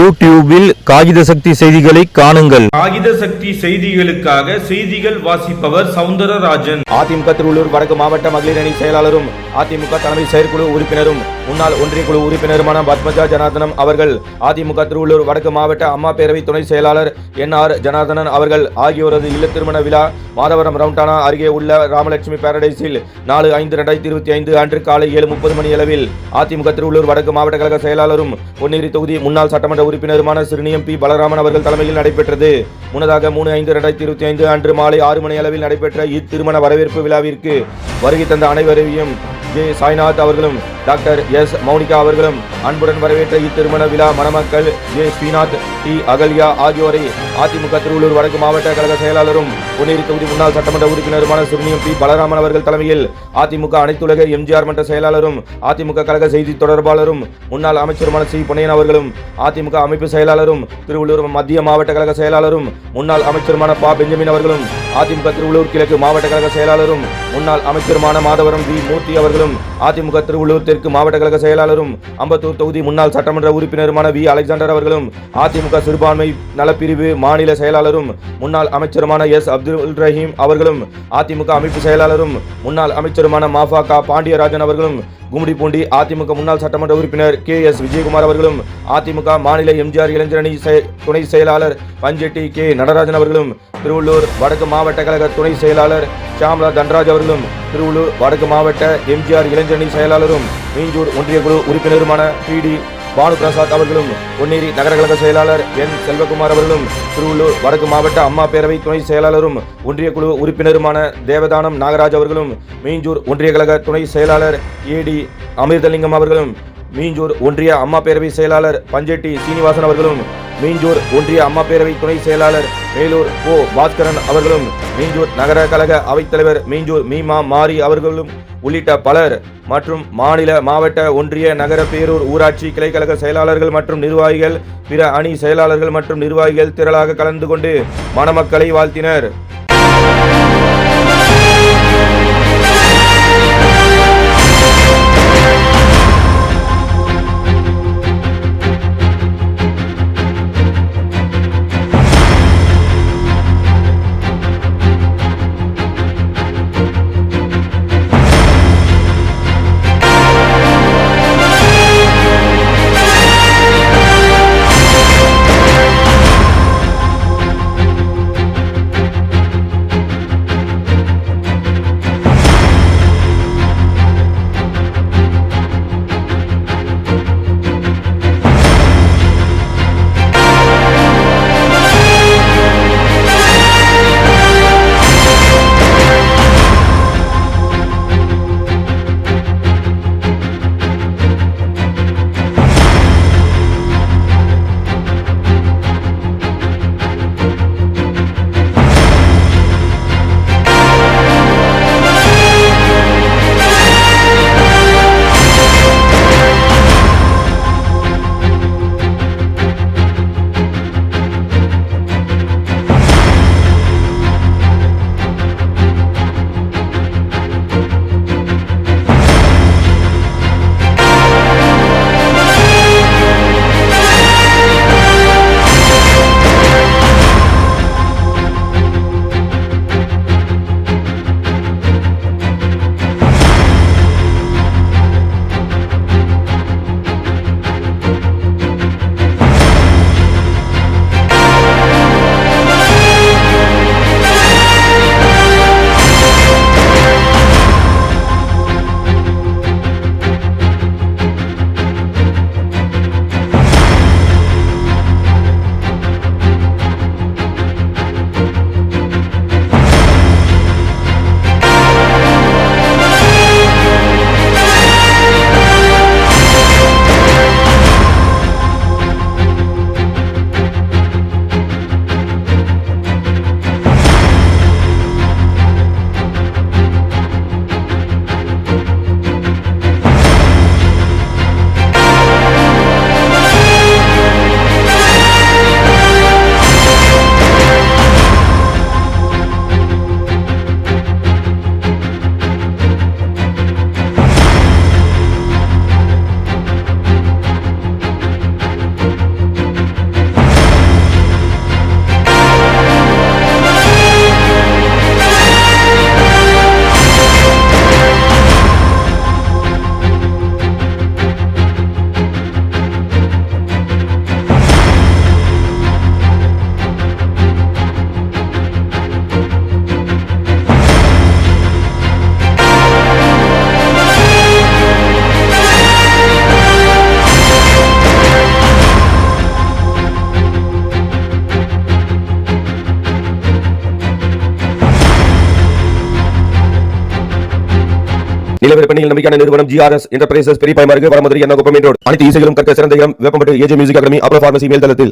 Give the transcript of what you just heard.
யூடியூபில் காகித சக்தி செய்திகளை காணுங்கள். காகித சக்தி செய்திகளுக்காக செய்திகள் வாசிப்பவர் சவுந்தரராஜன். அதிமுக திருவள்ளூர் வடக்கு மாவட்ட மகளிர் அணி செயலாளரும் அதிமுக தலைமை செயற்குழு உறுப்பினரும் முன்னாள் ஒன்றிய குழு உறுப்பினருமான பத்மஜா ஜனார்தனம் அவர்கள், அதிமுக திருவள்ளூர் வடக்கு மாவட்ட அம்மா பேரவை துணை செயலாளர் என்.ஆர். ஜனார்தனன் அவர்கள் ஆகியோரது இல்ல திருமண விழா மாதவரம் ரவுண்டானா அருகே உள்ள ராமலட்சுமி பாரடைஸில் 4/5/2025 அன்று காலை 7:30 மணியளவில் அதிமுக திருவள்ளூர் வடக்கு மாவட்ட கழக செயலாளரும் பொன்னேரி தொகுதி முன்னாள் சட்டமன்ற உறுப்பினருமான சிறுனியம் பி. பலராமன் அவர்கள் தலைமையில் நடைபெற்றது. முன்னதாக 3/5/2025 அன்று மாலை 6 மணி அளவில் நடைபெற்ற இத்திருமண வரவேற்பு விழாவிற்கு வருகை தந்த அனைவரையும் ஜே. சாய்நாத் அவர்களும் டாக்டர் எஸ். மௌனிகா அவர்களும் அன்புடன் வரவேற்ற இத்திருமண விழா மணமக்கள் ஜே. ஸ்ரீநாத், டி. அகல்யா ஆகியோரை அதிமுக திருவள்ளூர் வடக்கு மாவட்ட கழக செயலாளரும் பொன்னேரி தொகுதி முன்னாள் சட்டமன்ற உறுப்பினருமான சிறுனியம் பி. பலராமன் அவர்கள் தலைமையில் அதிமுக அனைத்துலக எம்ஜிஆர் மன்ற செயலாளரும் அதிமுக கழக செய்தி தொடர்பாளரும் முன்னாள் அமைச்சருமான சி. பொன்னையன் அவர்களும் அதிமுக அமைப்பு செயலாளரும் திருவள்ளூர் மத்திய மாவட்ட கழக செயலாளரும் முன்னாள் அமைச்சருமான ப. பெஞ்சமின் அவர்களும் அதிமுக திருவள்ளூர் கிழக்கு மாவட்ட கழக செயலாளரும் முன்னாள் அமைச்சருமான மாதவரம் வி. மூர்த்தி அவர்களும் அதிமுக திருவள்ளூர் தெற்கு மாவட்ட கழக செயலாளரும் அம்பத்தூர் தொகுதி முன்னாள் சட்டமன்ற உறுப்பினருமான வி. அலெக்சாண்டர் அவர்களும் அதிமுக சிறுபான்மை நலப்பிரிவு மாநில செயலாளரும் முன்னாள் அமைச்சருமான எஸ். அப்துல் ரஹீம் அவர்களும் அதிமுக அமைப்பு செயலாளரும் முன்னாள் அமைச்சருமான மாஃபா கா. பாண்டியராஜன் அவர்களும் கும்மிடிப்பூண்டி அதிமுக முன்னாள் சட்டமன்ற உறுப்பினர் கே. எஸ். விஜயகுமார் அவர்களும் அதிமுக மாநில எம்ஜிஆர் இளைஞரணி துணை செயலாளர் பஞ்செட்டி கே. நடராஜன் அவர்களும் திருவள்ளூர் வடக்கு மாவட்ட கழக துணை செயலாளர் ஷாம்லா தன்ராஜ் அவர்களும் திருவள்ளூர் வடக்கு மாவட்ட எம்ஜிஆர் இளைஞரணி செயலாளரும் மீஞ்சூர் ஒன்றிய குழு உறுப்பினருமான பி. டி. பானு பிரசாத் அவர்களும் பொன்னேரி நகர கழக செயலாளர் என். செல்வகுமார் அவர்களும் திருவள்ளூர் வடக்கு மாவட்ட அம்மா பேரவை துணை செயலாளரும் ஒன்றிய குழு உறுப்பினருமான தேவதானம் நாகராஜ் அவர்களும் மீஞ்சூர் ஒன்றிய கழக துணை செயலாளர் ஏ. டி. அமிர்தலிங்கம் அவர்களும் மீஞ்சூர் ஒன்றிய அம்மா பேரவை செயலாளர் பஞ்செட்டி சீனிவாசன் அவர்களும் மீஞ்சூர் ஒன்றிய அம்மா பேரவை துணை செயலாளர் மேலூர் ஓ. பாஸ்கரன் அவர்களும் மீஞ்சூர் நகர கழக அவைத்தலைவர் மீஞ்சூர் மீமா மாரி அவர்களும் உள்ளிட்ட பலர் மற்றும் மாநில மாவட்ட ஒன்றிய நகர பேரூர் ஊராட்சி கிளைக்கழக செயலாளர்கள் மற்றும் நிர்வாகிகள், பிற அணி செயலாளர்கள் மற்றும் நிர்வாகிகள் திரளாக கலந்து கொண்டு மணமக்களை வாழ்த்தினர். நிலவிற்பனையில் நம்பிக்கையான நிறுவனம் GRS என்டர்பிரைசஸ் பெரிய பாய்மார்க்கு வடமதுரை எண்ணகுப்பம் ரோடு. அனைத்து இசைகளும் கற்க சிறந்த இடம் வேப்பம்பட்டு AJ மியூசிக் அகாடமி அப்ரோ பார்மசி மேல்தளத்தில்.